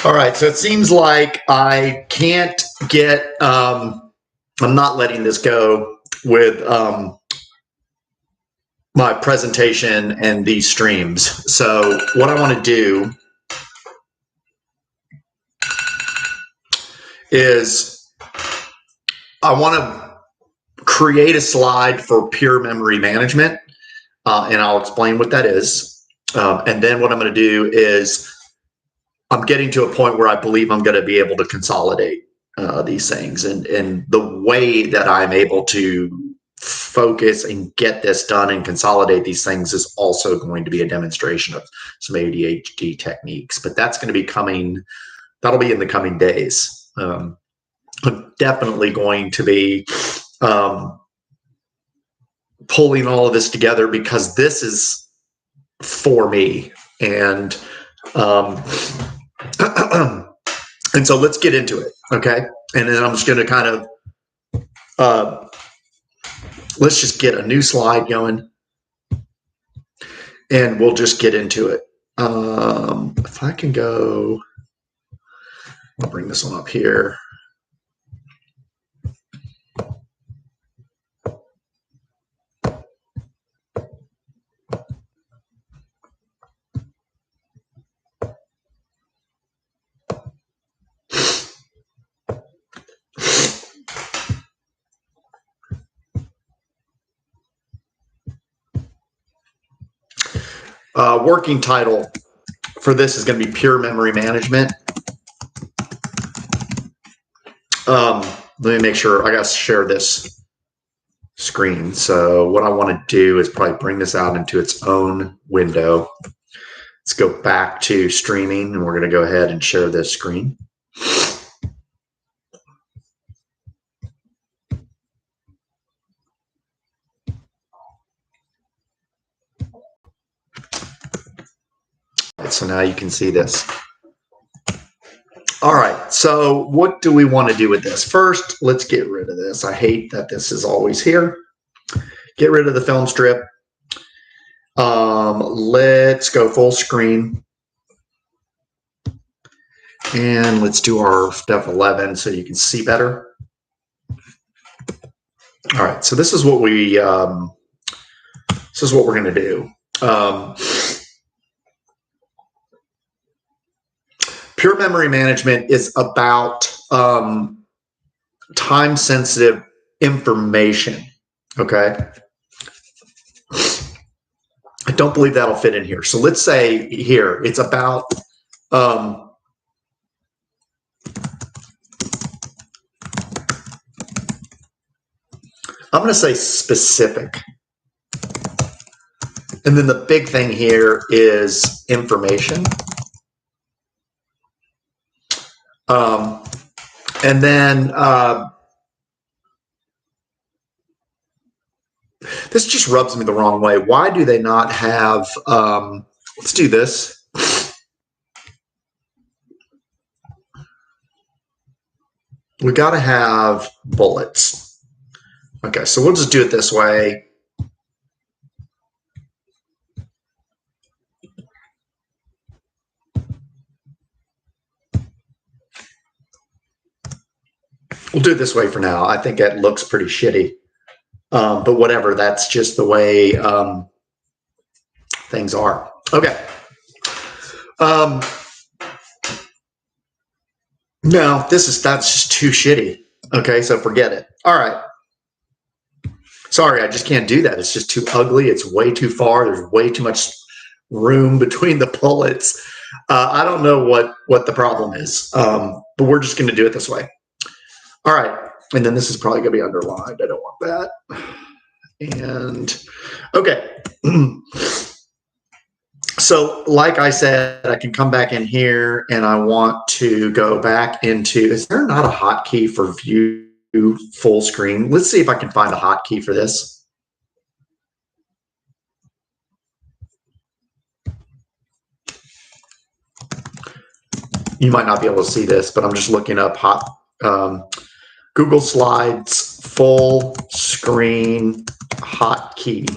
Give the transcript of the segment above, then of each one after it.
All right, so it seems like I can't get, I'm not letting this go with my presentation and these streams. So what I want to do is I want to create a slide for pure memory management, and I'll explain what that is. And then what I'm going to do is I'm getting to a point where I believe I'm going to be able to consolidate these things. And the way that I'm able to focus and get this done and consolidate these things is also going to be a demonstration of some ADHD techniques. But that's going to be coming, that'll be in the coming days. I'm definitely going to be pulling all of this together because this is for me. And and so let's get into it, okay? And then I'm just going to kind of, let's just get a new slide going, and we'll just get into it. If I can go, I'll bring this one up here. Working title for this is going to be pure memory management. Let me make sure I got to share this screen. So what I want to do is probably bring this out into its own window. Let's go back to streaming, and we're going to go ahead and share this screen. So now you can see this. All right, so what do we want to do with this? First, let's get rid of this. I hate that this is always here. Get rid of the film strip. Let's go full screen. And let's do our step 11 so you can see better. All right, so this is what we, this is what we're going to do. Pure memory management is about time-sensitive information, okay? I don't believe that'll fit in here. So let's say here, it's about I'm going to say specific. And then the big thing here is information. And then this just rubs me the wrong way. Why do they not have, let's do this. We got to have bullets. Okay, so we'll just do it this way. We'll do it this way for now. I think that looks pretty shitty. But whatever, that's just the way things are. Okay. No, that's just too shitty. Okay, so forget it. All right. Sorry, I just can't do that. It's just too ugly. It's way too far. There's way too much room between the bullets. I don't know what the problem is, but we're just going to do it this way. All right. And then this is probably going to be underlined. I don't want that. And okay. So like I said, I can come back in here and I want to go back into, is there not a hotkey for view full screen? Let's see if I can find a hotkey for this. You might not be able to see this, but I'm just looking up Google Slides full screen hotkey.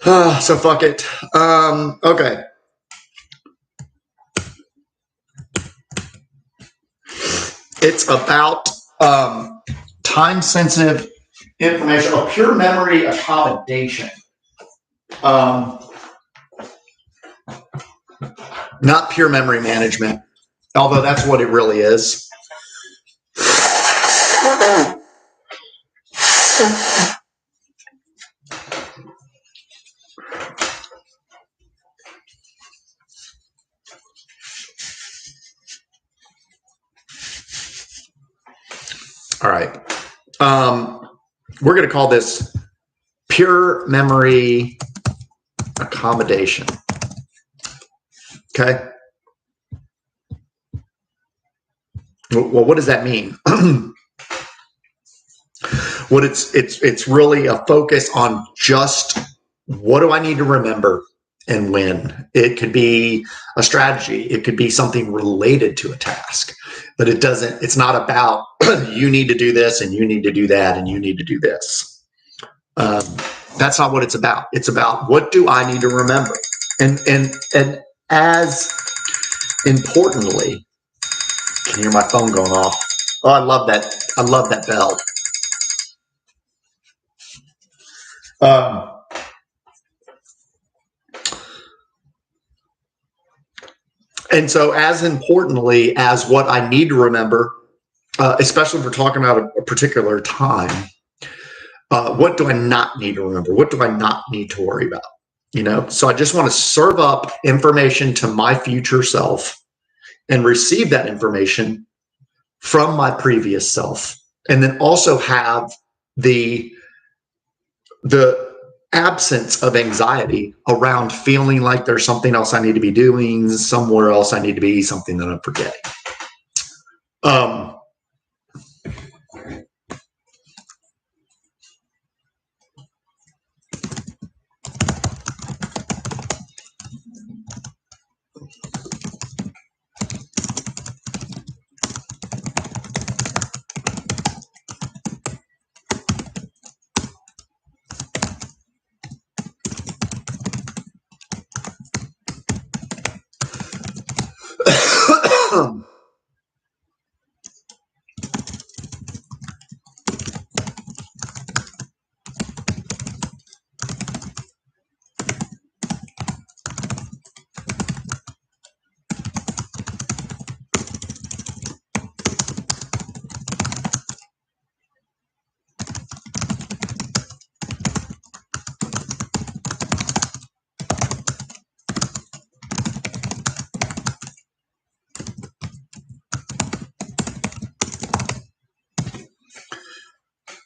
So fuck it. Okay. It's about time-sensitive information, or pure memory accommodation. Not pure memory management, although that's what it really is. All right. We're going to call this pure memory accommodation. Okay. Well, what does that mean? What it's really a focus on just what do I need to remember and when. It could be a strategy. It could be something related to a task, but it's not about you need to do this and you need to do that and you need to do this. That's not what it's about. It's about what do I need to remember? And as importantly, I can hear my phone going off. Oh, I love that. I love that bell. And so as importantly as what I need to remember, especially if we're talking about a particular time, what do I not need to remember? What do I not need to worry about? You know, so I just want to serve up information to my future self and receive that information from my previous self. And then also have the absence of anxiety around feeling like there's something else I need to be doing, somewhere else I need to be, something that I'm forgetting.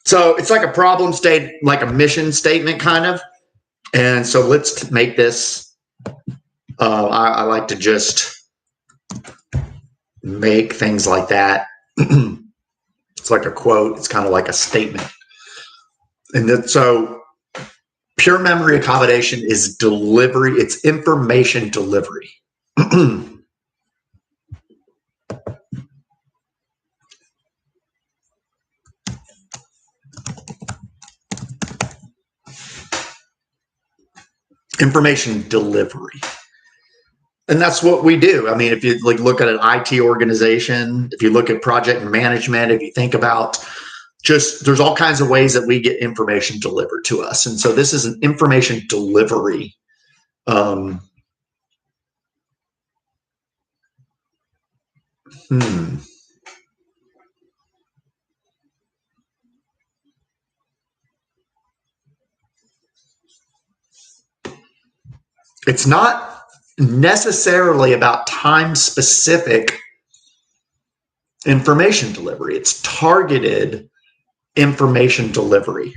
So it's like a problem state, like a mission statement kind of. And so let's make this, I like to just make things like that. It's like a quote. It's kind of like a statement. And then, so pure memory accommodation is delivery. It's information delivery. Information delivery. And that's what we do. I mean, if you look at an IT organization, if you look at project management, if you think about just, there's all kinds of ways that we get information delivered to us. And so this is an information delivery. It's not necessarily about time-specific information delivery. It's targeted information delivery.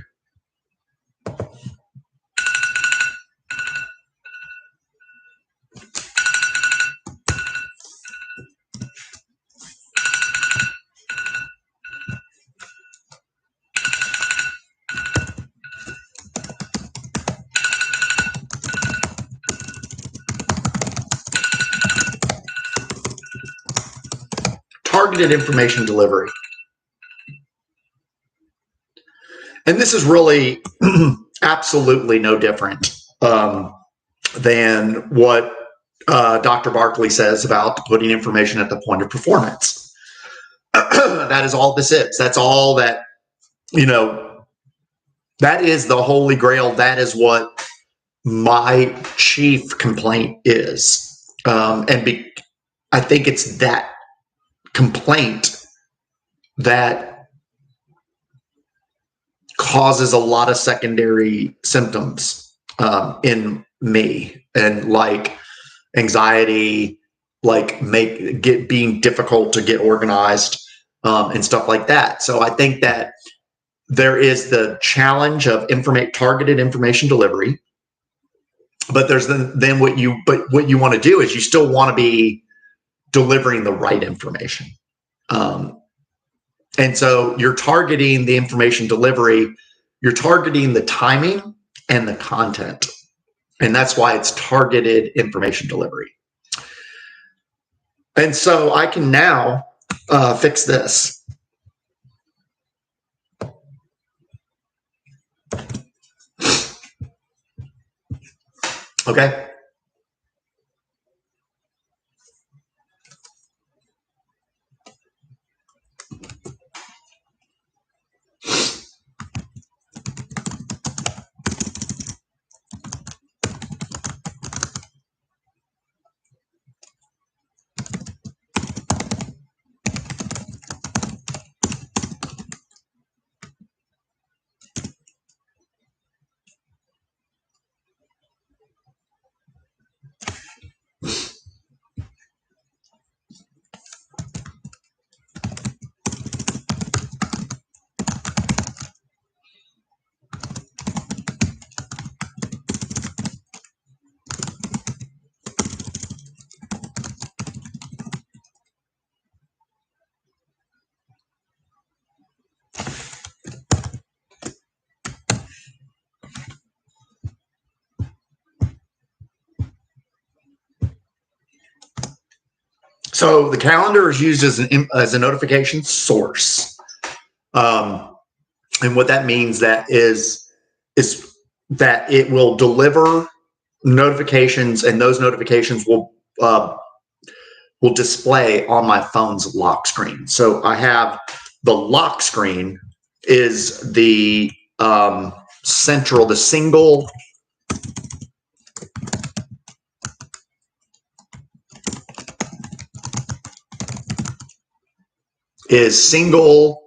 Targeted information delivery. And this is really absolutely no different than what Dr. Barkley says about putting information at the point of performance. That is all this is. That's all that, that is the holy grail. That is what my chief complaint is. I think it's that complaint that causes a lot of secondary symptoms in me, and like anxiety, like being difficult to get organized, and stuff like that. So I think that there is the challenge of targeted information delivery, but there's then what you want to do is you still want to be delivering the right information. And so you're targeting the information delivery, you're targeting the timing and the content. And that's why it's targeted information delivery. And so I can now fix this. Okay. So the calendar is used as a notification source, and what that means is that it will deliver notifications, and those notifications will display on my phone's lock screen. So I have the lock screen is the the single is single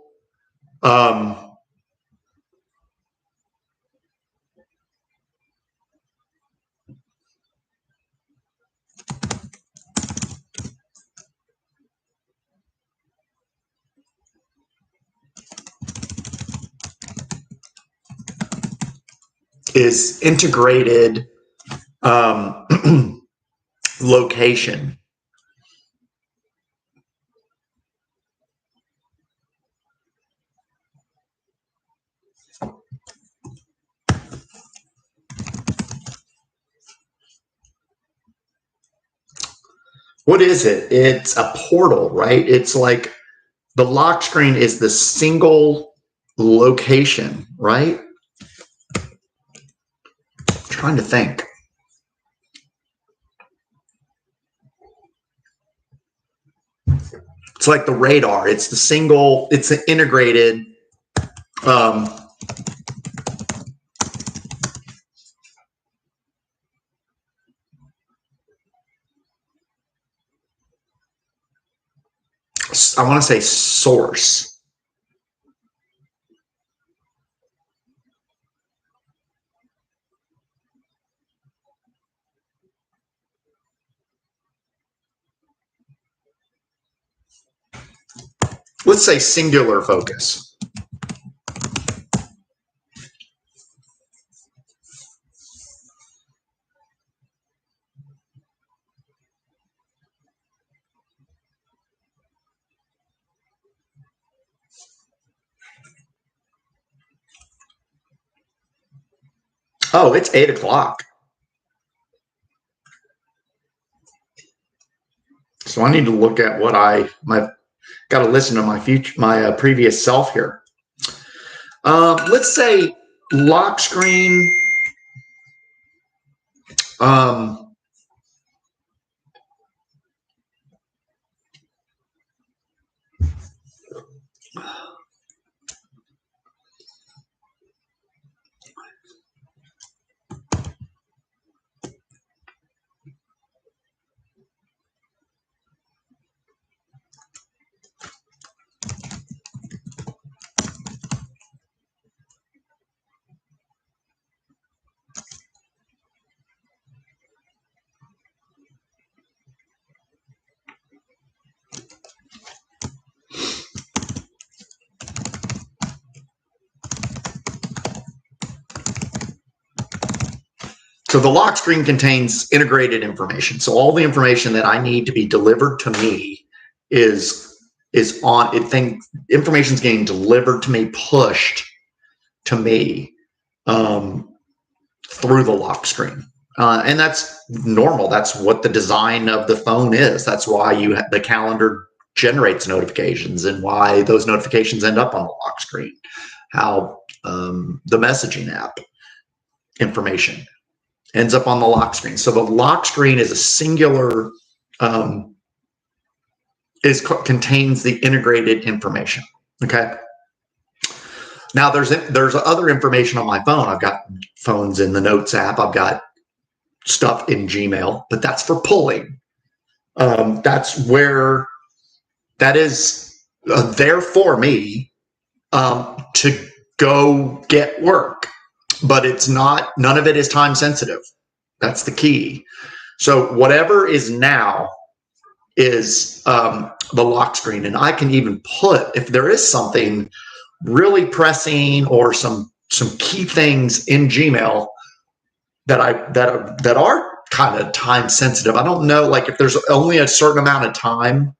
is integrated location. What is it? It's a portal, right? It's like the lock screen is the single location, right? I'm trying to think. It's like the radar. It's the single, it's an integrated I want to say source. Let's say singular focus. Oh, it's 8 o'clock. So I need to look at what got to listen to my previous self here. Let's say lock screen So the lock screen contains integrated information. So all the information that I need to be delivered to me is on it. Information is getting delivered to me, pushed to me through the lock screen, and that's normal. That's what the design of the phone is. That's why the calendar generates notifications, and why those notifications end up on the lock screen. How the messaging app information ends up on the lock screen. So the lock screen is a singular, contains the integrated information. Okay. Now there's other information on my phone. I've got phones in the Notes app. I've got stuff in Gmail, but that's for pulling. That's where that is there for me to go get work. But it's not, none of it is time sensitive. That's the key. So whatever is now is the lock screen. And I can even put, if there is something really pressing or some key things in Gmail that are kind of time sensitive. I don't know, like if there's only a certain amount of time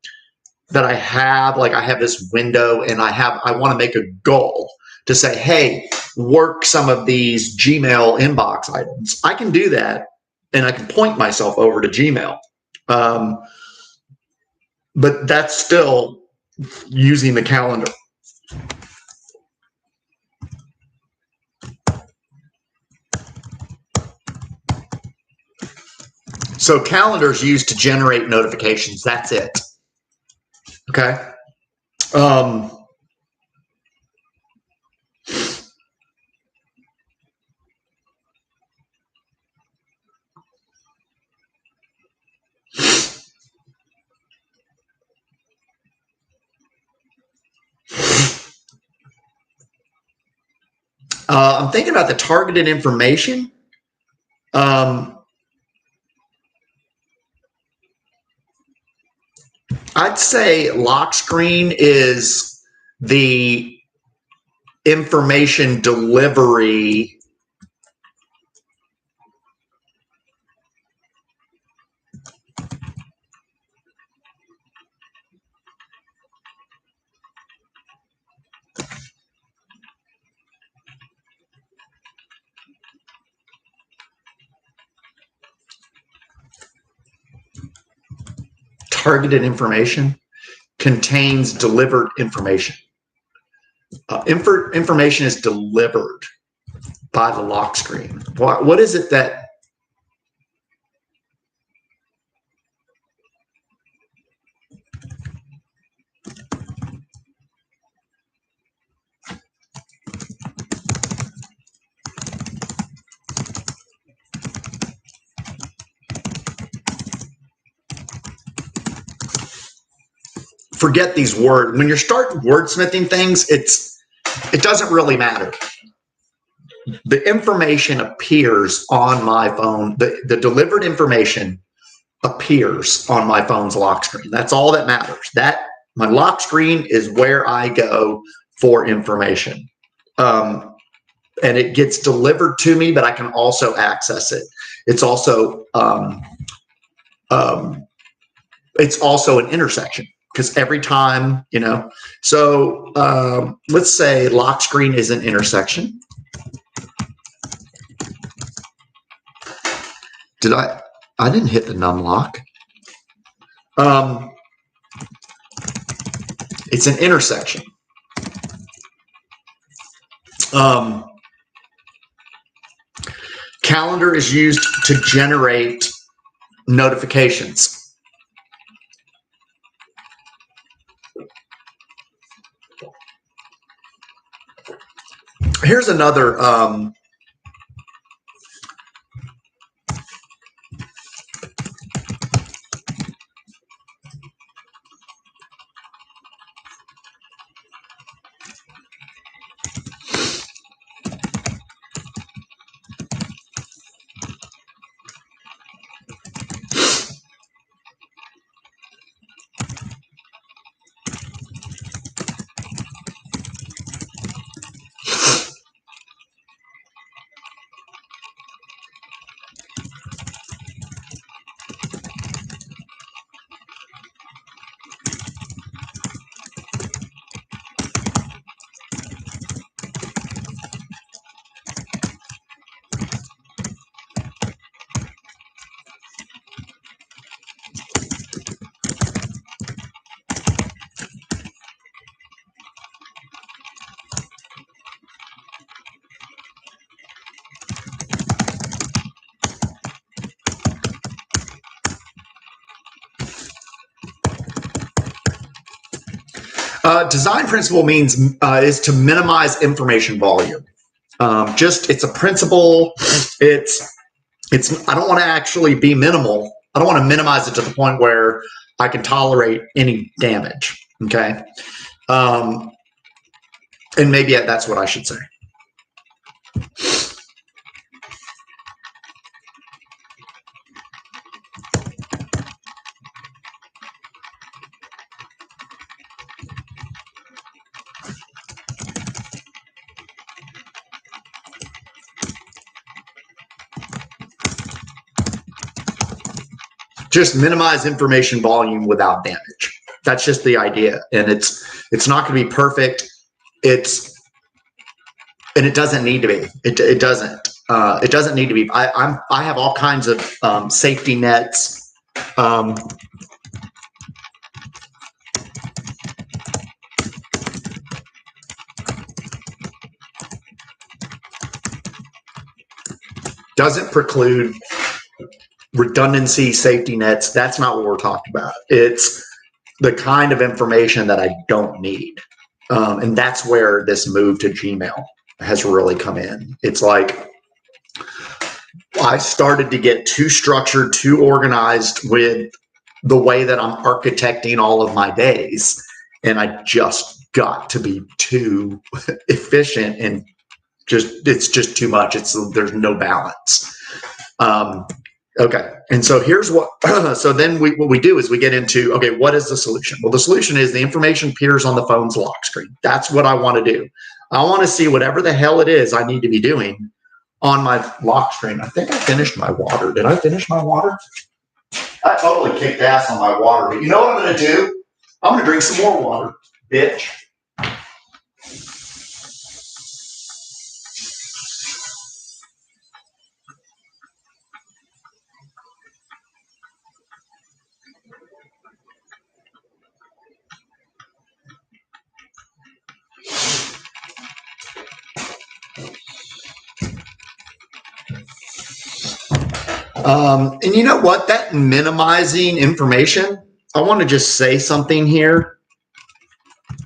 that I have, like I have this window and I want to make a goal to say, hey, work some of these Gmail inbox items. I can do that, and I can point myself over to Gmail. But that's still using the calendar. So calendars used to generate notifications. That's it. Okay. I'm thinking about the targeted information. I'd say lock screen is the information delivery targeted information contains delivered information. Information is delivered by the lock screen. What is it that forget these words. When you're starting wordsmithing things, it doesn't really matter. The information appears on my phone. The delivered information appears on my phone's lock screen. That's all that matters. That my lock screen is where I go for information. And it gets delivered to me, but I can also access it. It's also an intersection, because every time, so let's say lock screen is an intersection. I didn't hit the num lock. It's an intersection. Calendar is used to generate notifications. Here's another design principle means is to minimize information volume. It's a principle. It's I don't want to actually be minimal. I don't want to minimize it to the point where I can tolerate any damage. Okay. And maybe that's what I should say. Just minimize information volume without damage. That's just the idea. And it's not going to be perfect. And it doesn't need to be. It doesn't. It doesn't need to be. I have all kinds of safety nets. Doesn't preclude redundancy, safety nets. That's not what we're talking about. It's the kind of information that I don't need. And that's where this move to Gmail has really come in. It's like I started to get too structured, too organized with the way that I'm architecting all of my days. And I just got to be too efficient, and it's just too much. There's no balance. Okay. And so here's what, so then what we do is we get into, okay, what is the solution? Well, the solution is the information appears on the phone's lock screen. That's what I want to do. I want to see whatever the hell it is I need to be doing on my lock screen. I think I finished my water. Did I finish my water? I totally kicked ass on my water. But you know what I'm going to do? I'm going to drink some more water, bitch. And you know what? That minimizing information, I want to just say something here.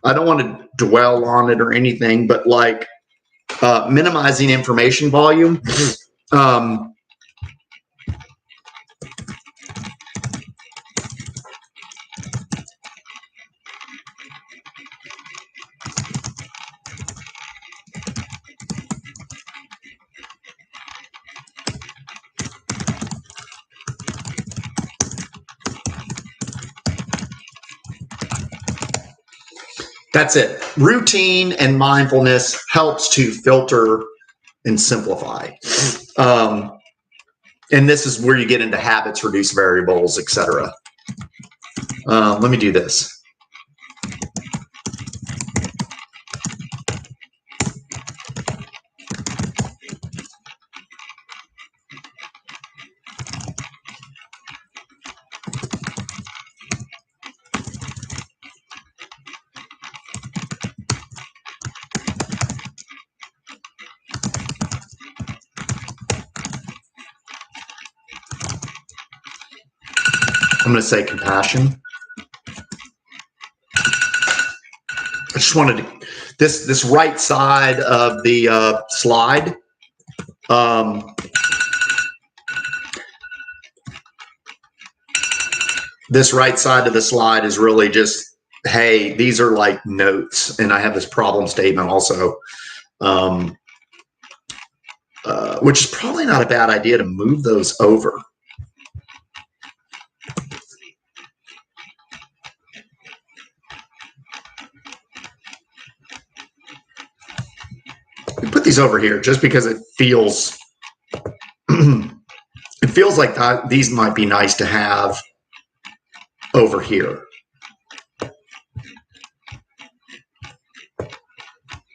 I don't want to dwell on it or anything, but like minimizing information volume. That's it. Routine and mindfulness helps to filter and simplify. And this is where you get into habits, reduce variables, etc. Let me do this. going to say compassion. I just wanted to, this right side of the slide. This right side of the slide is really just, hey, these are like notes, and I have this problem statement also, which is probably not a bad idea to move those over. We put these over here just because it feels it feels like these might be nice to have over here.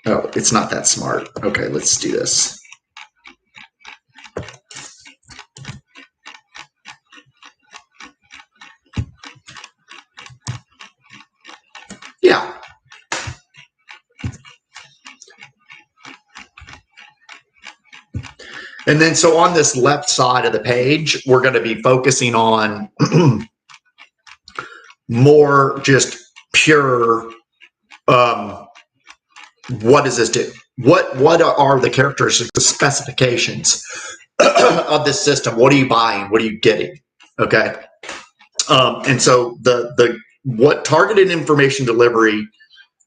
Oh, it's not that smart. Okay, let's do this. Yeah. And then so on this left side of the page, we're going to be focusing on more just pure, what does this do? What are the characteristics, the specifications of this system? What are you buying? What are you getting? Okay. And so what targeted information delivery,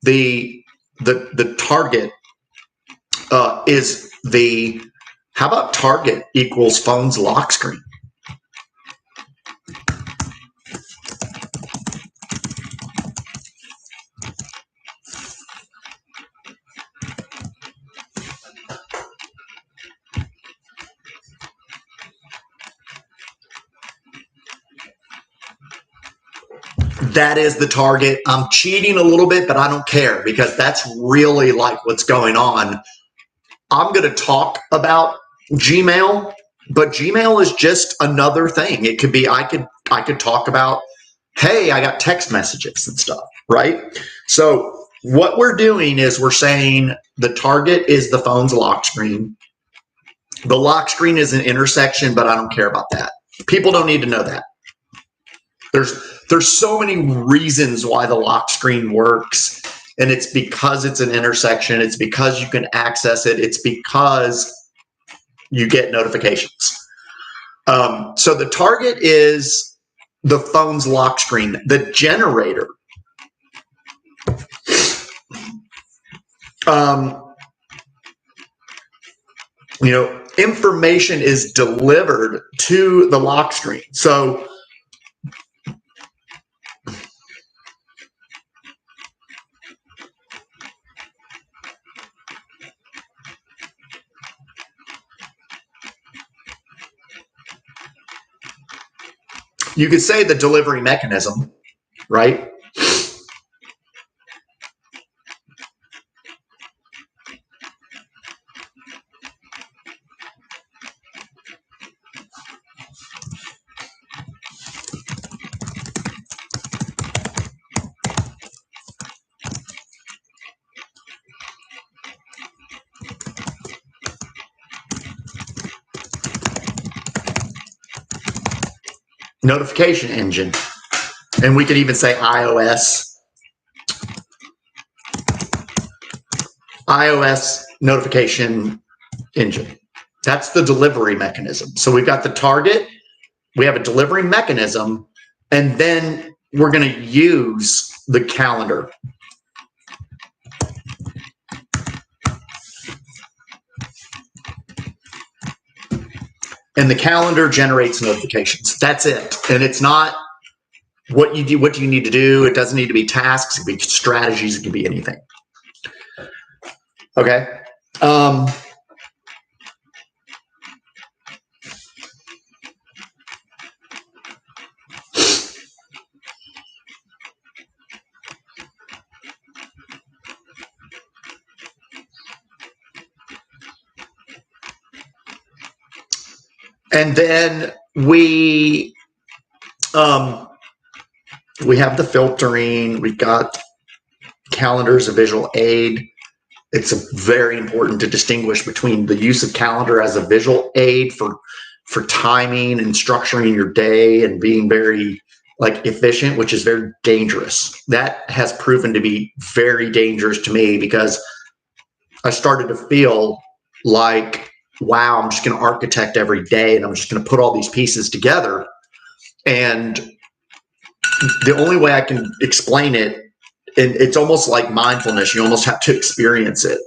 the target is how about target equals phone's lock screen? That is the target. I'm cheating a little bit, but I don't care because that's really like what's going on. I'm going to talk about Gmail, but Gmail is just another thing. It could be, I could talk about, hey, I got text messages and stuff, right? So what we're doing is we're saying the target is the phone's lock screen. The lock screen is an intersection, but I don't care about that. People don't need to know that. There's so many reasons why the lock screen works, and it's because it's an intersection. It's because you can access it. It's because you get notifications. So the target is the phone's lock screen. The generator, information is delivered to the lock screen. So you could say the delivery mechanism, right? Notification engine. And we could even say iOS notification engine. That's the delivery mechanism. So we've got the target, we have a delivery mechanism, and then we're going to use the calendar. And the calendar generates notifications. That's it. And it's not what you do, what do you need to do? It doesn't need to be tasks. It can be strategies. It can be anything. Okay. And then we have the filtering. We've got calendar as a visual aid. It's very important to distinguish between the use of calendar as a visual aid for timing and structuring your day and being very like efficient, which is very dangerous. That has proven to be very dangerous to me because I started to feel like, wow, I'm just going to architect every day and I'm just going to put all these pieces together. And the only way I can explain it, and it's almost like mindfulness, you almost have to experience it.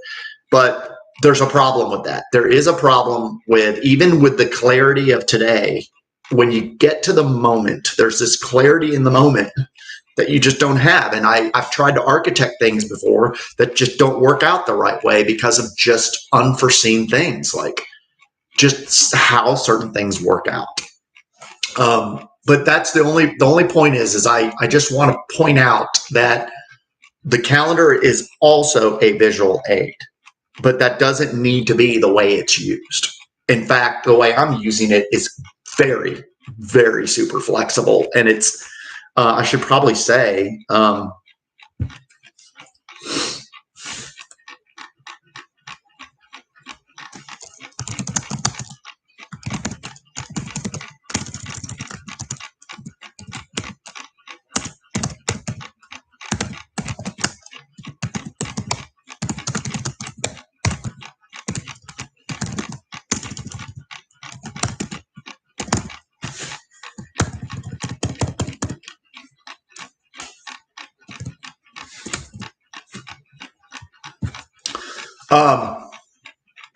But there's a problem with that. There is a problem with, even with the clarity of today, when you get to the moment, there's this clarity in the moment that you just don't have. And I've tried to architect things before that just don't work out the right way because of just unforeseen things, like just how certain things work out. But that's the only point is I just want to point out that the calendar is also a visual aid, but that doesn't need to be the way it's used. In fact, the way I'm using it is very, very super flexible. And it's, I should probably say,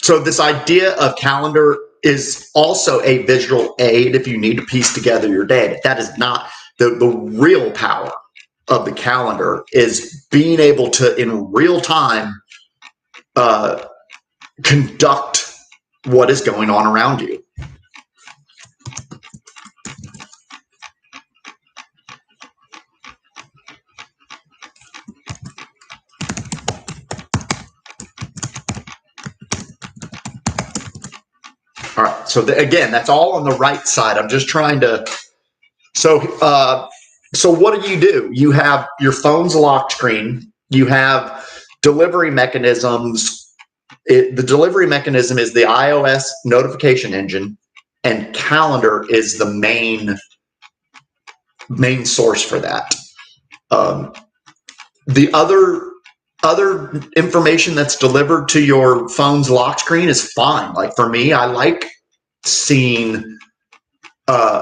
so this idea of calendar is also a visual aid if you need to piece together your day, but that is not the real power of the calendar is being able to, in real time, conduct what is going on around you. All right, so again, that's all on the right side. I'm just trying to, so what do? You have your phone's lock screen, you have delivery mechanisms. The delivery mechanism is the iOS notification engine, and calendar is the main source for that. The other information that's delivered to your phone's lock screen is fine. Like for me, I like seeing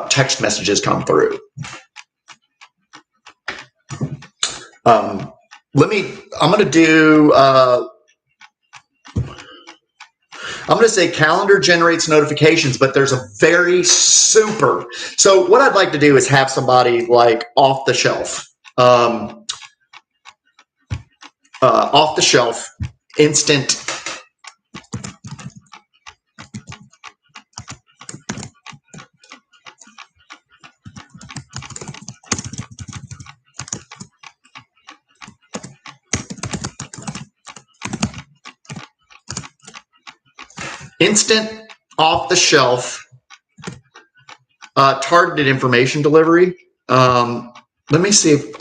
text messages come through. I'm going to do, I'm going to say calendar generates notifications, but there's a very super. So what I'd like to do is have somebody like off the shelf, instant off the shelf targeted information delivery. Let me see if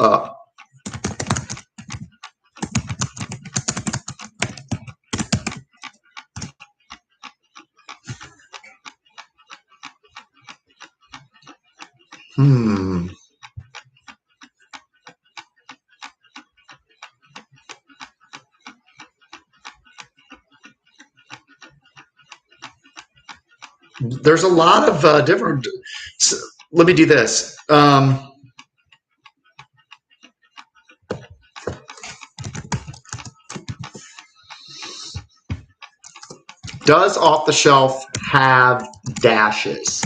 there's a lot of different. So let me do this. Does off the shelf have dashes?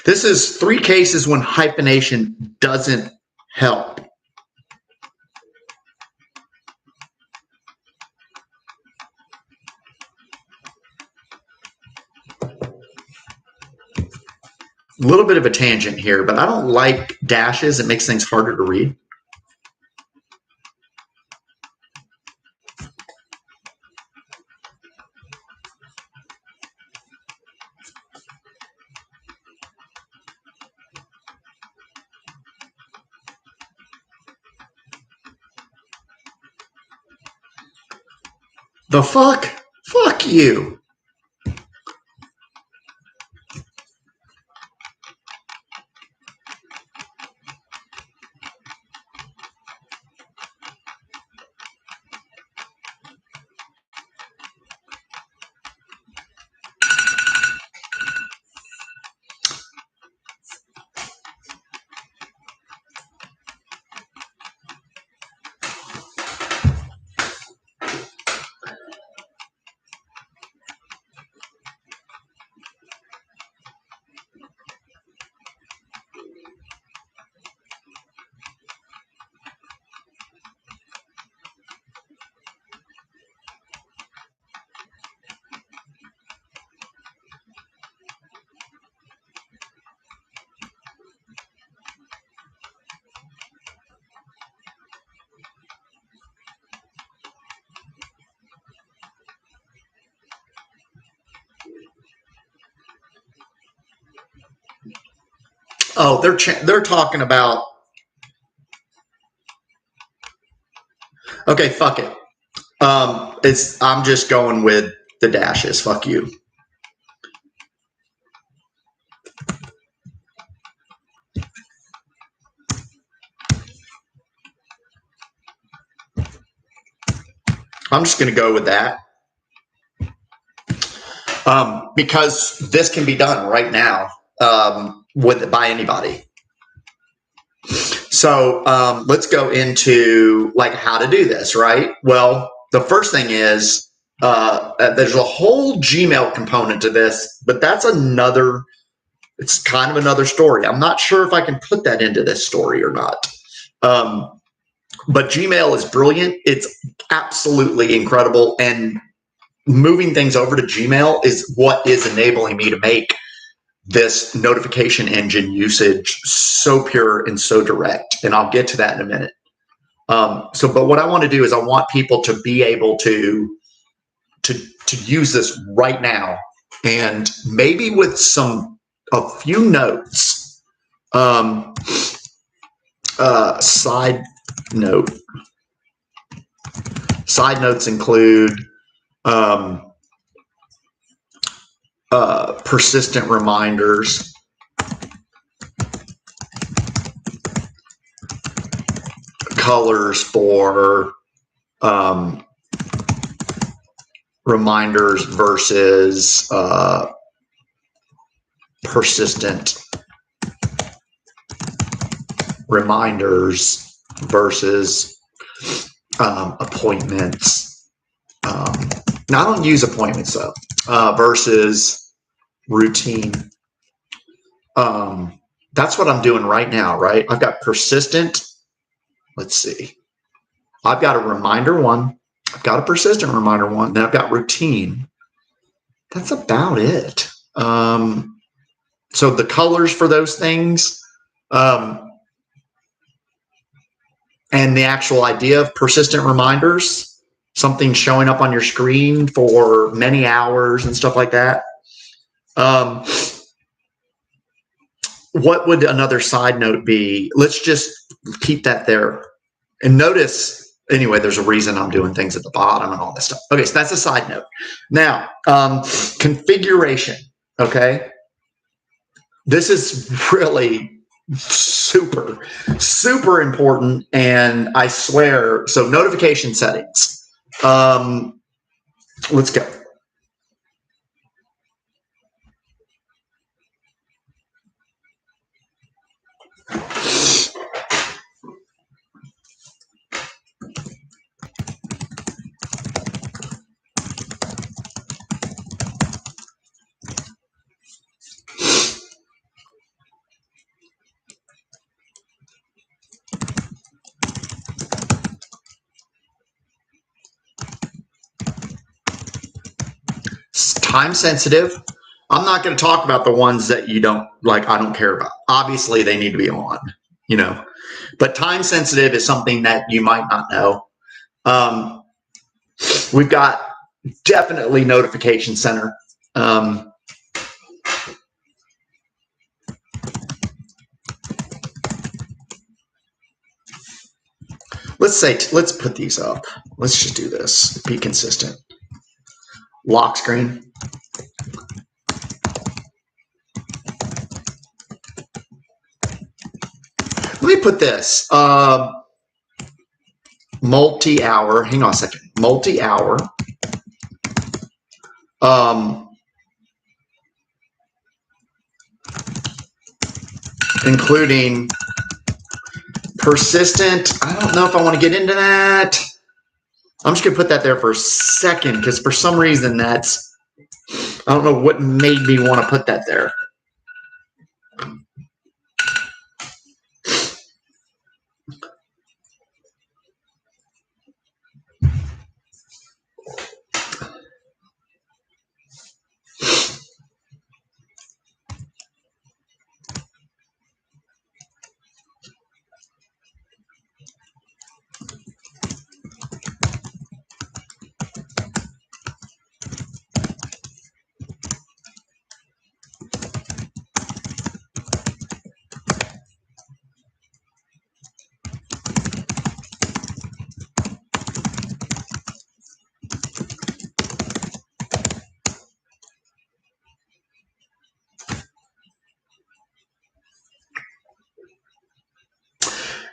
This is 3 cases when hyphenation doesn't help. A little bit of a tangent here, but I don't like dashes. It makes things harder to read. The fuck? Fuck you. Oh, they're talking about. Okay, fuck it. I'm just going with the dashes. Fuck you. I'm just going to go with that because this can be done right now by anybody. So let's go into like how to do this, right? Well, the first thing is there's a whole Gmail component to this, but that's another. It's kind of another story. I'm not sure if I can put that into this story or not. But Gmail is brilliant. It's absolutely incredible. And moving things over to Gmail is what is enabling me to make this notification engine usage so pure and so direct. And I'll get to that in a minute. But what I want to do is I want people to be able to use this right now, and maybe with a few notes. Side notes include persistent reminders, colors for reminders versus persistent reminders versus appointments. Now, I don't use appointments though. Versus routine. That's what I'm doing right now, right? I've got persistent. Let's see. I've got a reminder one. I've got a persistent reminder one. Then I've got routine. That's about it. So the colors for those things, and the actual idea of persistent reminders, something showing up on your screen for many hours and stuff like that. What would another side note be? Let's just keep that there. And notice, anyway, there's a reason I'm doing things at the bottom and all this stuff. Okay, so that's a side note. Now, configuration, okay? This is really super, super important, and I swear, so notification settings. Let's go. It's time sensitive. I'm not going to talk about the ones that you don't like. I don't care about. Obviously, they need to be on, but time sensitive is something that you might not know. We've got definitely notification center. Let's put these up. Let's just do this. Be consistent. lock screen. Let me put this multi-hour. Hang on a second. Multi-hour. Including persistent. I don't know if I want to get into that. I'm just going to put that there for a second because for some reason that's, I don't know what made me want to put that there.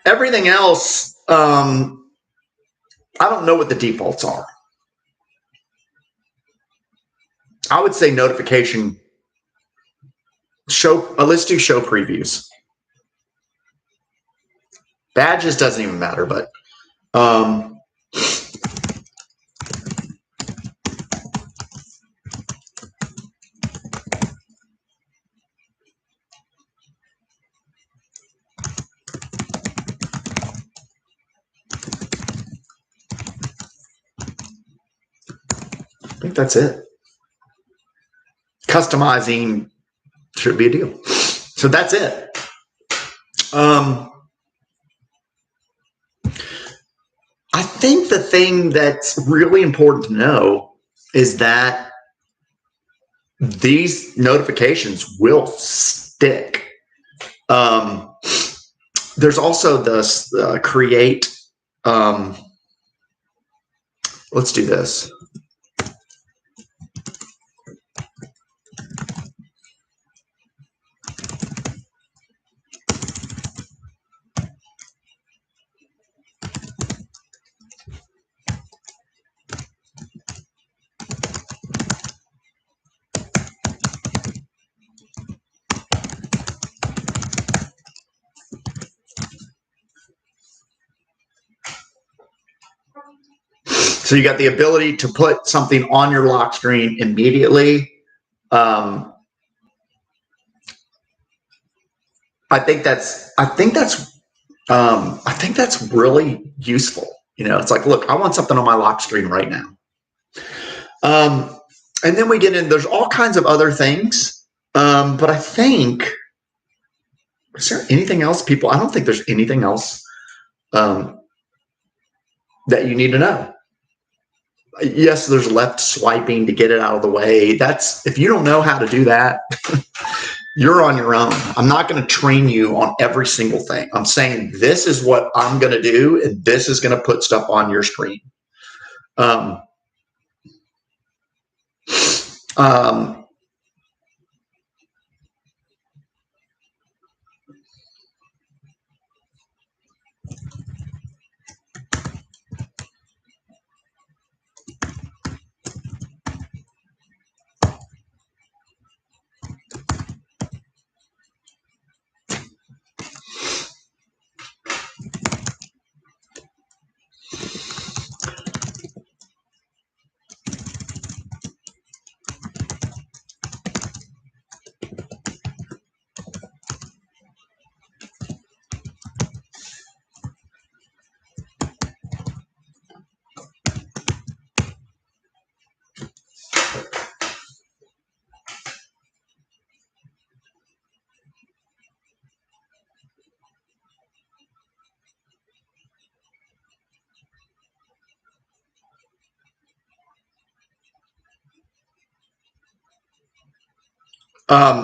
Everything else, I don't know what the defaults are. I would say notification show. Let's do show previews. Badges doesn't even matter, but I think that's it. Customizing should be a deal. So that's it. I think the thing that's really important to know is that these notifications will stick. There's also this create. Let's do this. So you got the ability to put something on your lock screen immediately. I think that's really useful. You know, it's like, look, I want something on my lock screen right now. And then we get in. There's all kinds of other things, but I think, is there anything else, people? I don't think there's anything else that you need to know. Yes, there's left swiping to get it out of the way. That's, if you don't know how to do that, you're on your own. I'm not going to train you on every single thing. I'm saying this is what I'm going to do, and this is going to put stuff on your screen.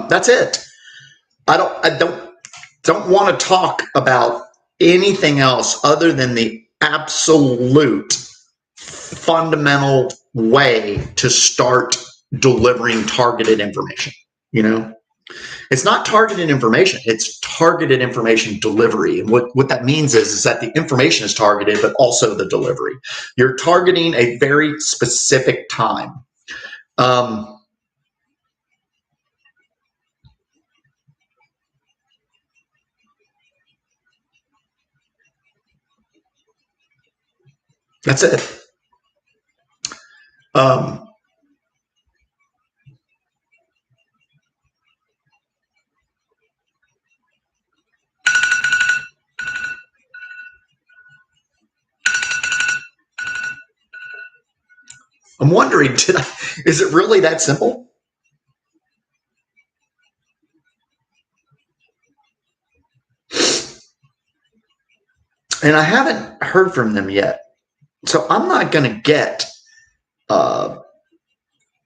That's it. I don't want to talk about anything else other than the absolute fundamental way to start delivering targeted information. You know, it's not targeted information, it's targeted information delivery. And what that means is that the information is targeted, but also the delivery. You're targeting a very specific time. That's it. I'm wondering, is it really that simple? And I haven't heard from them yet. So I'm not going to get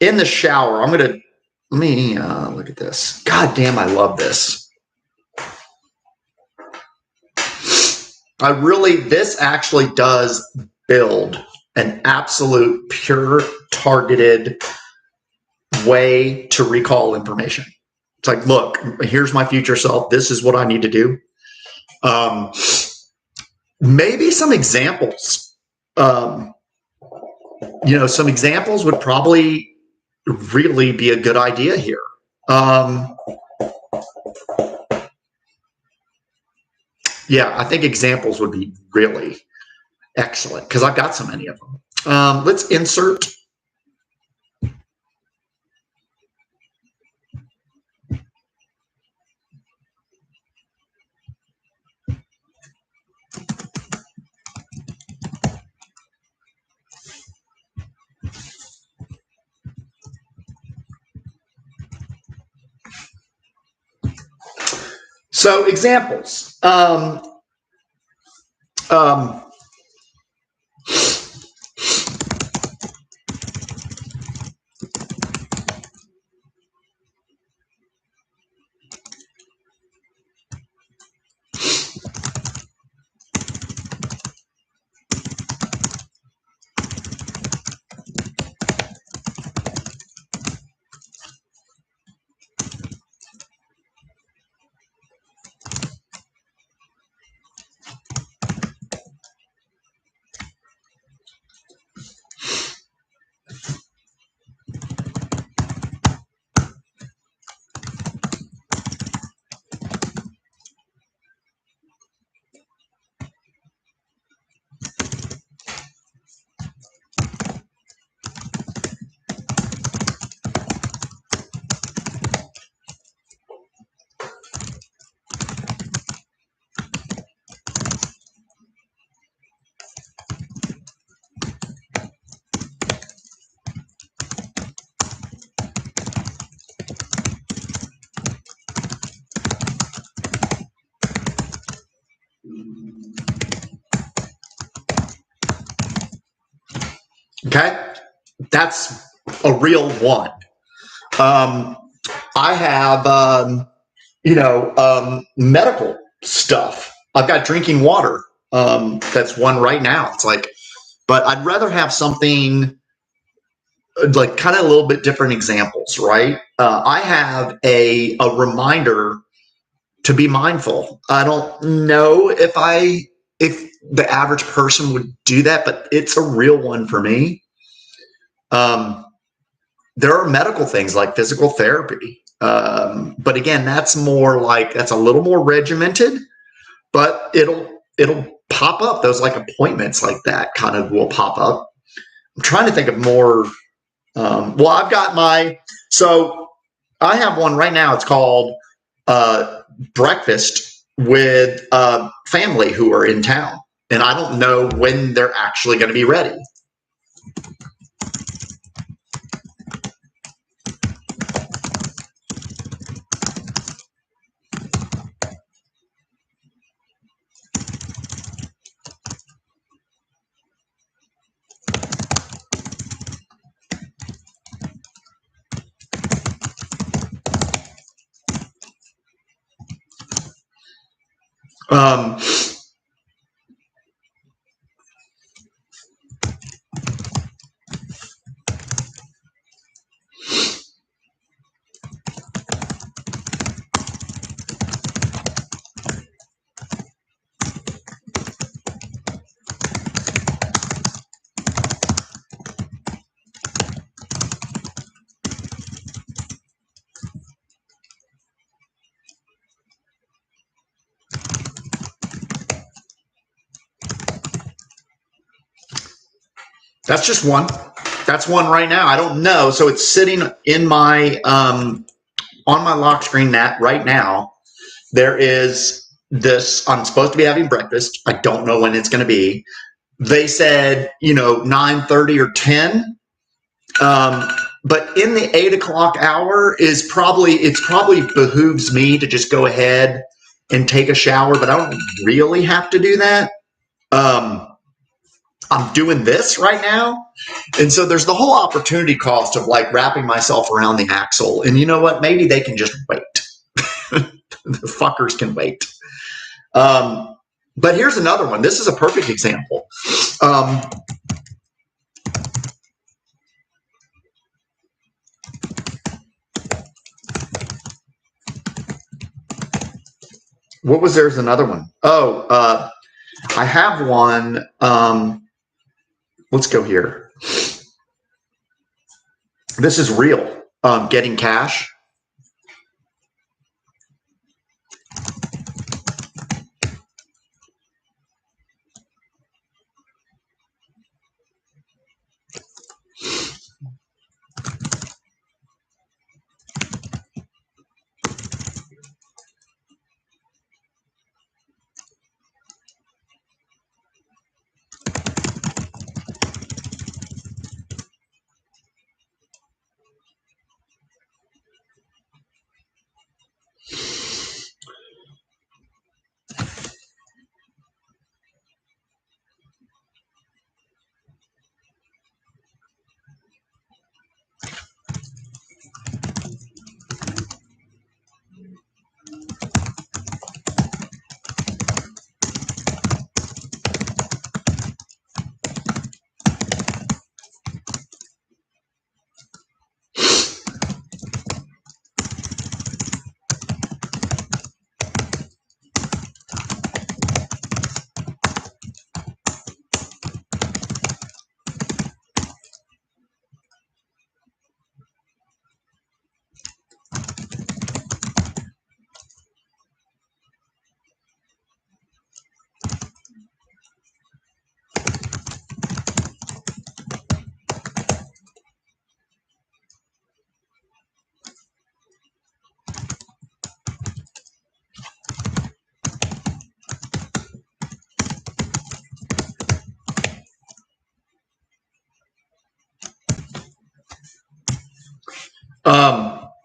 in the shower. I'm going to, let me look at this. God damn, I love this. This actually does build an absolute pure targeted way to recall information. It's like, look, here's my future self. This is what I need to do. Maybe some examples. Some examples would probably really be a good idea here. Yeah, I think examples would be really excellent because I've got so many of them. Let's insert. So examples. Okay, that's a real one. I have, medical stuff. I've got drinking water. That's one right now. It's like, but I'd rather have something like kind of a little bit different examples, right? I have a reminder to be mindful. I don't know if the average person would do that, but it's a real one for me. There are medical things like physical therapy. But again, that's a little more regimented, but it'll pop up. Those like appointments like that kind of will pop up. I'm trying to think of more. I've got so I have one right now. It's called breakfast with family who are in town. And I don't know when they're actually going to be ready. That's just one. That's one right now. I don't know. So it's sitting in my on my lock screen right now. There is this. I'm supposed to be having breakfast. I don't know when it's going to be. They said 9:30 or 10. But in the 8 o'clock hour it's probably behooves me to just go ahead and take a shower, but I don't really have to do that. I'm doing this right now. And so there's the whole opportunity cost of like wrapping myself around the axle. And you know what? Maybe they can just wait. The fuckers can wait. But here's another one. This is a perfect example. What was there's another one? Oh, I have one. Let's go here. This is real. Getting cash.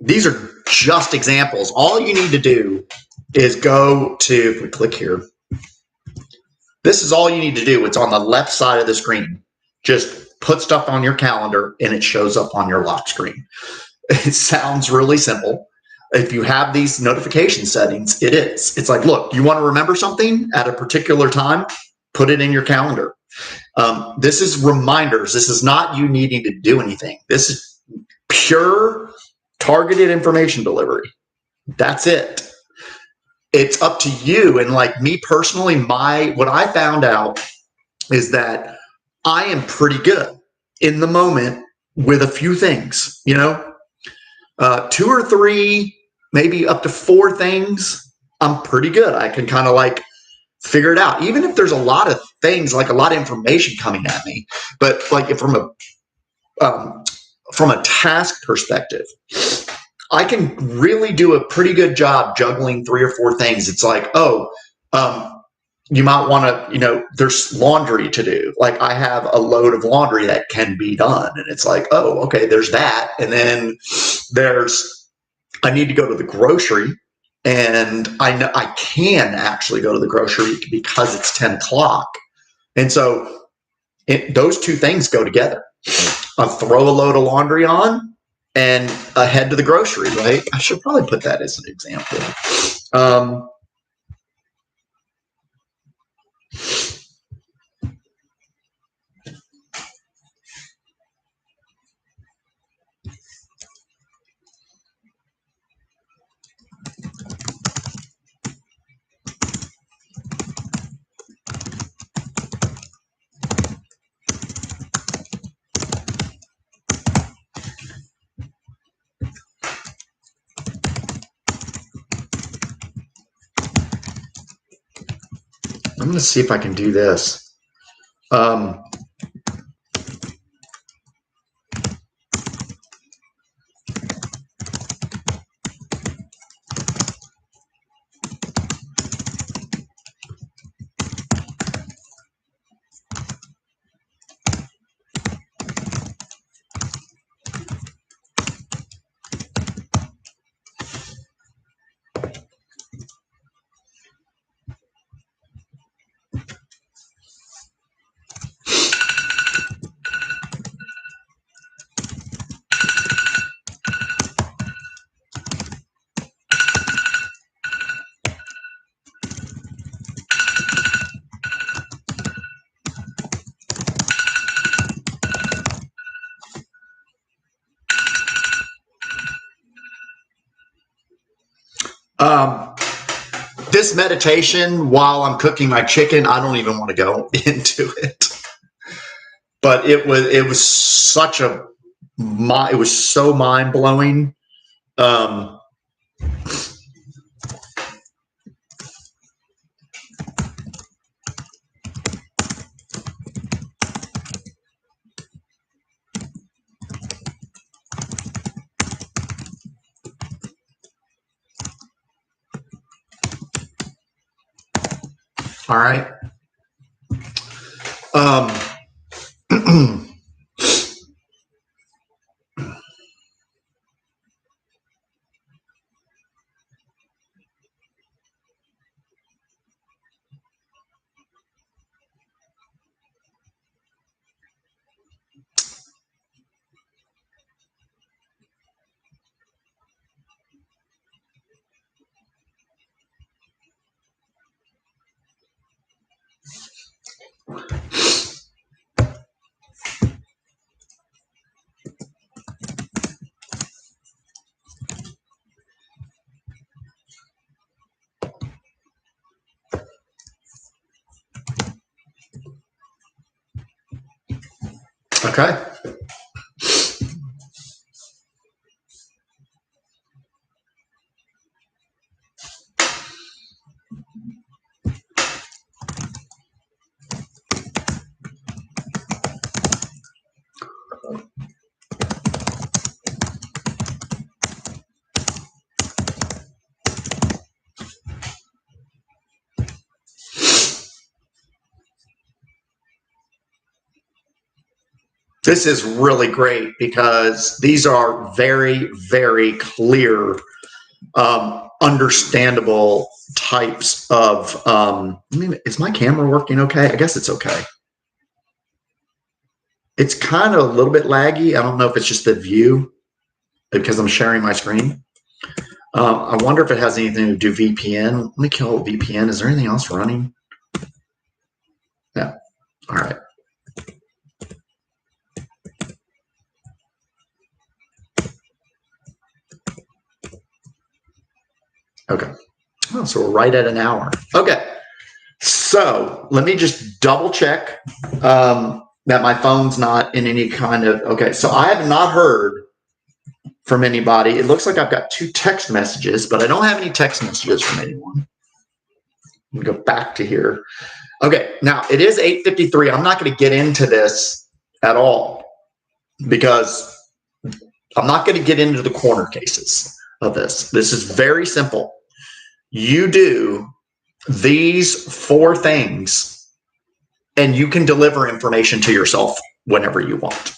These are just examples. All you need to do is go to, if we click here, this is all you need to do. It's on the left side of the screen. Just put stuff on your calendar and it shows up on your lock screen. It sounds really simple. If you have these notification settings, it is. It's like, look, you want to remember something at a particular time, put it in your calendar. This is reminders. This is not you needing to do anything. This is pure targeted information delivery. That's it. It's up to you. And like me personally, what I found out is that I am pretty good in the moment with a few things, 2 or 3, maybe up to 4 things. I'm pretty good. I can kind of like figure it out, even if there's a lot of things, like a lot of information coming at me. But like if from a task perspective, I can really do a pretty good job juggling 3 or 4 things. It's like, you might want to, there's laundry to do. Like I have a load of laundry that can be done. And it's like, oh, okay, there's that. And then I need to go to the grocery. And I know I can actually go to the grocery because it's 10 o'clock. And so those 2 things go together. I'll throw a load of laundry on and head to the grocery, right? I should probably put that as an example. I'm going to see if I can do this. This meditation while I'm cooking my chicken, I don't even want to go into it. But it was such a, it was so mind blowing. All right. Okay. This is really great because these are very, very clear, understandable types of, is my camera working okay? I guess it's okay. It's kind of a little bit laggy. I don't know if it's just the view because I'm sharing my screen. I wonder if it has anything to do VPN. Let me kill VPN. Is there anything else running? Yeah. All right. Okay. Oh, so we're right at an hour. Okay. So let me just double check that my phone's not in any kind of, okay. So I have not heard from anybody. It looks like I've got 2 text messages, but I don't have any text messages from anyone. Let me go back to here. Okay. Now it is 8:53. I'm not going to get into this at all because I'm not going to get into the corner cases of this. This is very simple. You do these 4 things and you can deliver information to yourself whenever you want.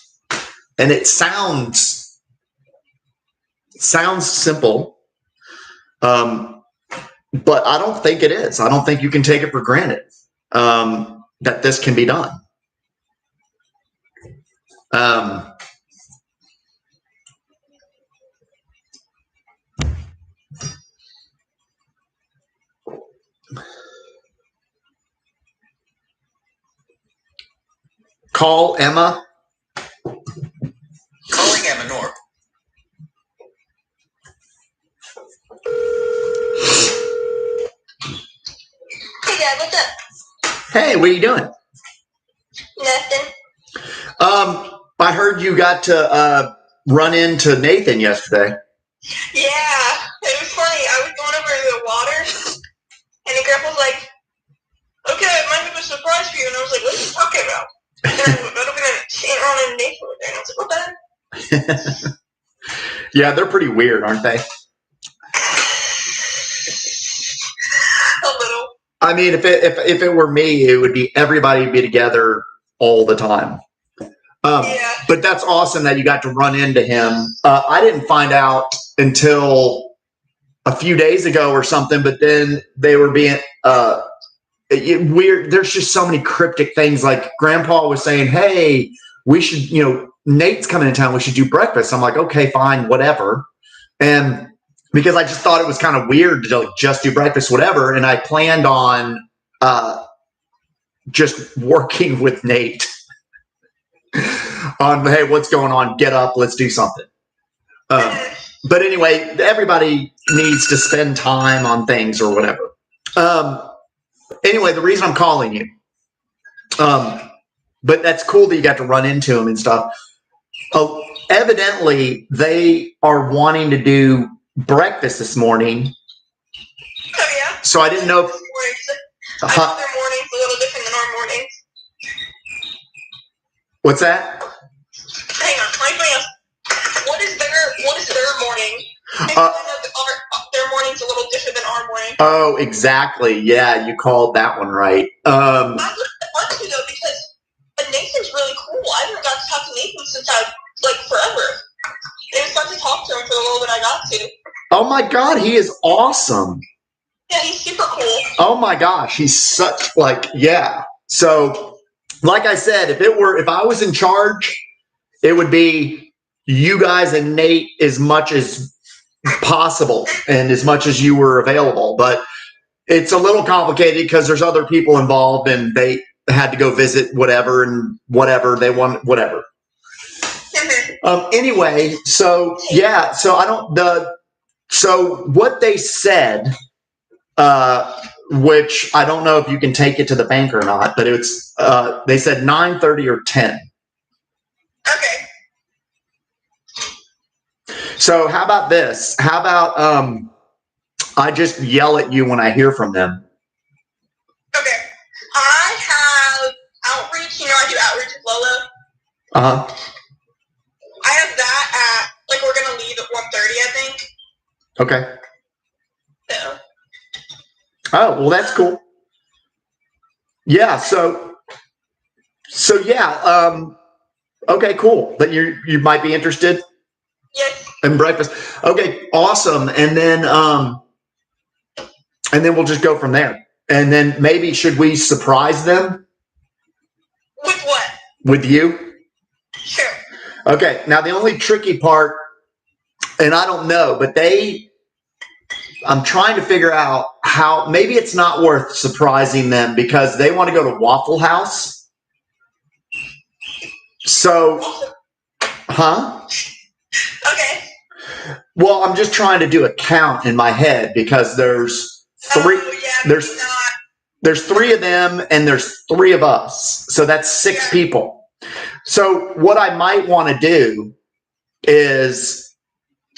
And it sounds simple, but I don't think it is. I don't think you can take it for granted that this can be done. Call Emma. Calling Emma North. Hey Dad, what's up? Hey, what are you doing? Nothing. I heard you got to run into Nathan yesterday. Yeah, it was funny. I was going over the water, and the grandpa was like, "Okay, I might have a surprise for you." And I was like, "What are you talking about?" And I went over there, and Ron and Nathan were there, and I was like, "What the?" Yeah, they're pretty weird, aren't they? A little. I mean, if it were me, it would be everybody would be together all the time. Yeah. But that's awesome that you got to run into him. I didn't find out until a few days ago or something, but then they were being weird. There's just so many cryptic things. Like Grandpa was saying, "Hey, we should, Nate's coming to town. We should do breakfast." I'm like, "Okay, fine, whatever." And because I just thought it was kind of weird to like just do breakfast, whatever. And I planned on just working with Nate on, "Hey, what's going on? Get up, let's do something." but anyway, everybody needs to spend time on things or whatever. Anyway, the reason I'm calling you, but that's cool that you got to run into him and stuff. Evidently, they are wanting to do breakfast this morning. Oh, yeah? So I didn't know if... I know their morning's a little different than our mornings. What's that? Hang on, my friend. What is their morning? Their morning's a little different than our morning. Oh, exactly. Yeah, you called that one right. I want to though because Nathan's really cool. I haven't got to talk to Nathan since forever. It was fun to talk to him for the little bit I got to. Oh my God, he is awesome. Yeah, he's super cool. Oh my gosh, he's such yeah. So, like I said, if I was in charge, it would be you guys and Nate as much as possible and as much as you were available. But it's a little complicated because there's other people involved and they had to go visit whatever they want, whatever. Anyway, so yeah, so what they said, which I don't know if you can take it to the bank or not, but it's they said 9:30 or 10. Okay. So how about this? How about I just yell at you when I hear from them? Okay. I have outreach. You know, I do outreach with Lola. I have that at we're gonna leave at 1:30, I think. Okay. So. Oh, well, that's cool. Yeah. So yeah. Okay, cool. But you might be interested. Yes. In breakfast. Okay, awesome. And then we'll just go from there. And then maybe should we surprise them? With what? With you? Sure. Okay. Now the only tricky part, and I don't know, but I'm trying to figure out how. Maybe it's not worth surprising them because they want to go to Waffle House. So, huh? Okay. Well, I'm just trying to do a count in my head because there's three. There's three of them and there's three of us. So that's six people. So what I might want to do is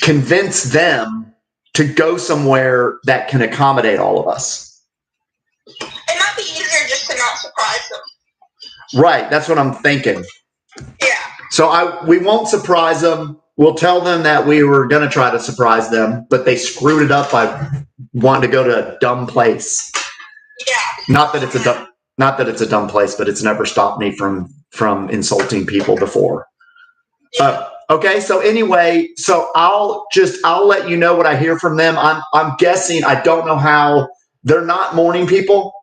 convince them to go somewhere that can accommodate all of us. It might be easier just to not surprise them. Right. That's what I'm thinking. Yeah. So we won't surprise them. We'll tell them that we were going to try to surprise them, but they screwed it up by wanting to go to a dumb place. Yeah. Not that it's a dumb place, but it's never stopped me from insulting people before. Yeah. Okay. So anyway, so I'll let you know what I hear from them. I'm guessing, I don't know how, they're not morning people.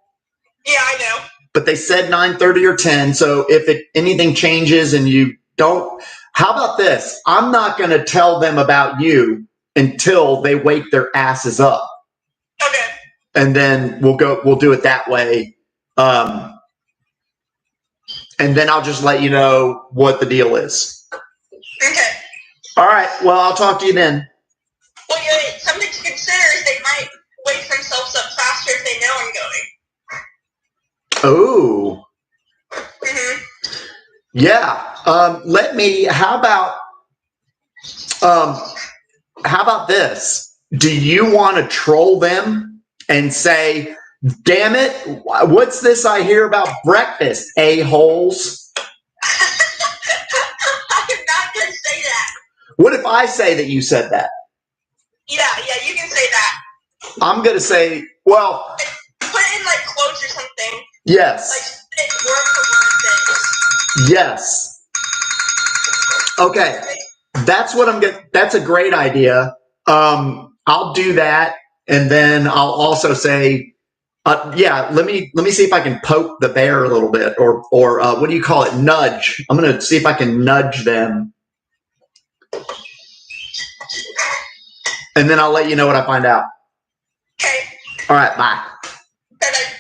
Yeah, I know. But they said 9:30 or 10. So if anything changes and you don't, how about this? I'm not going to tell them about you until they wake their asses up. Okay. And then we'll do it that way. And then I'll just let you know what the deal is. Okay. All right. Well, I'll talk to you then. Well, something to consider is they might wake themselves up faster if they know I'm going. Oh. Mm-hmm. Yeah. How about this? Do you want to troll them and say, damn it, what's this I hear about breakfast, a-holes? I'm not going to say that. What if I say that you said that? Yeah, you can say that. I'm going to say, well... Put it in quotes or something. Yes. Word for word things. Yes. Okay. That's a great idea. I'll do that. And then I'll also say, let me see if I can poke the bear a little bit or what do you call it? Nudge. I'm going to see if I can nudge them. And then I'll let you know what I find out. Okay. All right. Bye. Bye-bye.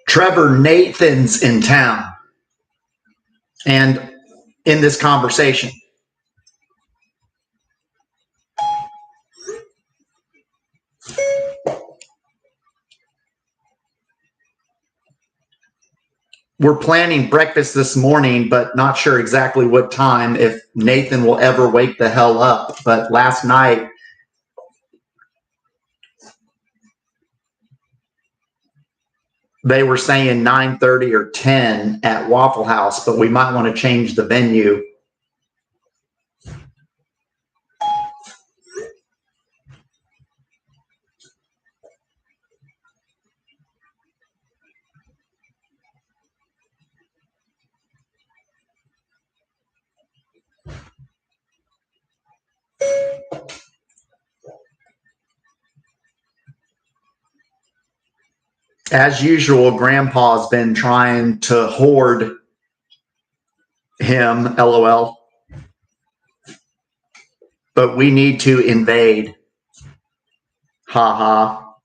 Trevor Nathan's in town and in this conversation. We're planning breakfast this morning, but not sure exactly what time, if Nathan will ever wake the hell up. But last night, they were saying 9:30 or 10 at Waffle House, but we might want to change the venue. As usual, Grandpa's been trying to hoard him, LOL. But we need to invade. Ha ha.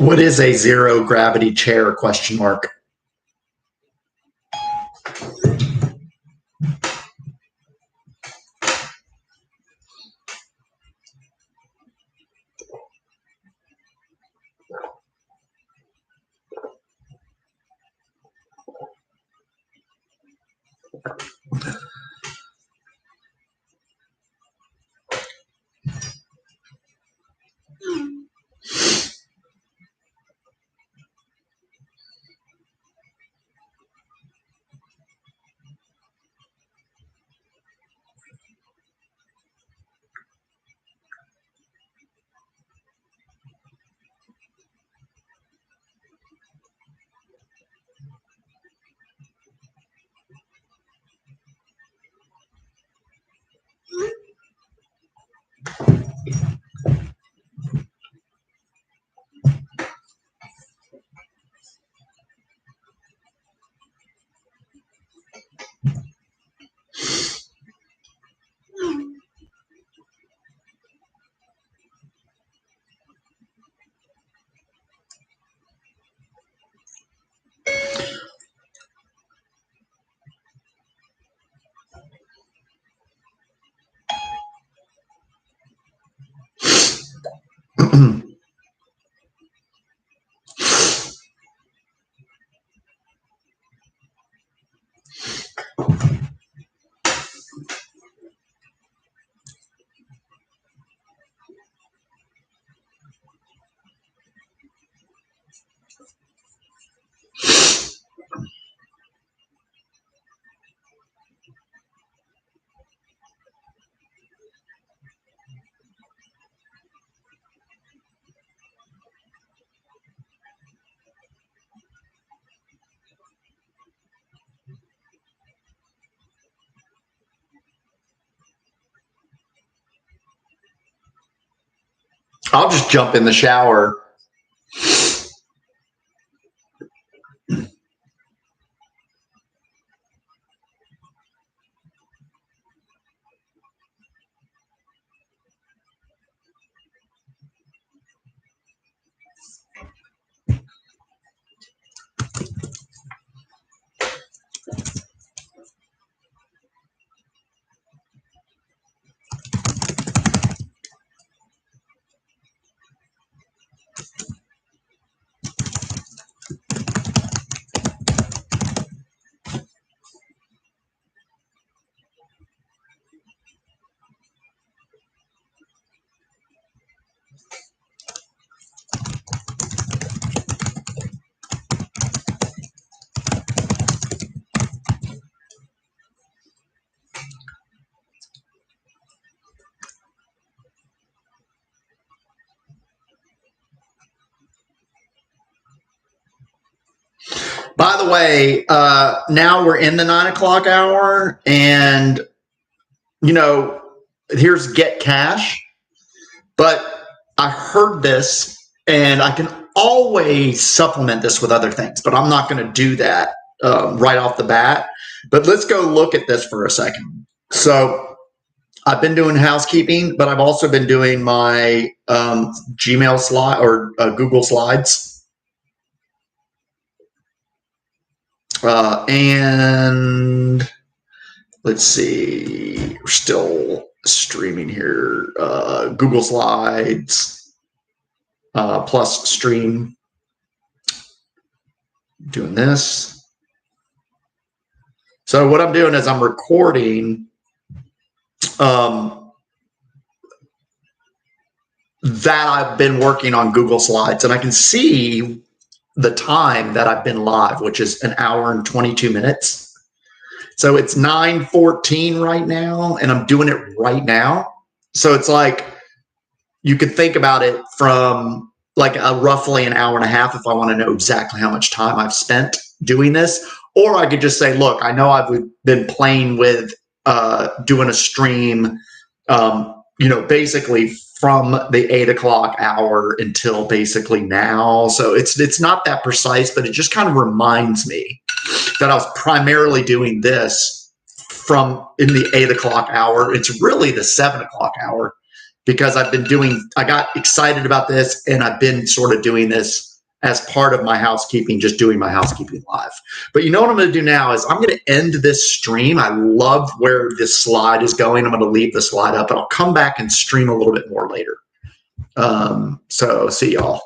What is a zero gravity chair, question mark? I'll just jump in the shower. By the way, now we're in the 9 o'clock hour, and here's get cash. But I heard this, and I can always supplement this with other things, but I'm not going to do that right off the bat. But let's go look at this for a second. So I've been doing housekeeping, but I've also been doing my Gmail slide or Google Slides. And let's see, we're still streaming here. Google Slides plus stream. Doing this. So what I'm doing is I'm recording that I've been working on Google Slides, and I can see the time that I've been live, which is 1 hour and 22 minutes. So it's 9:14 right now, and I'm doing it right now. So it's like you could think about it from like roughly 1 hour and a half if I want to know exactly how much time I've spent doing this. Or I could just say, look, I know I've been playing with doing a stream, basically from the 8 o'clock hour until basically now. So it's not that precise, but it just kind of reminds me that I was primarily doing this from in the 8 o'clock hour. It's really the 7 o'clock hour, because I got excited about this, and I've been sort of doing this as part of my housekeeping, just doing my housekeeping live. But you know what I'm going to do now is I'm going to end this stream. I love where this slide is going. I'm going to leave the slide up, and I'll come back and stream a little bit more later. So see y'all.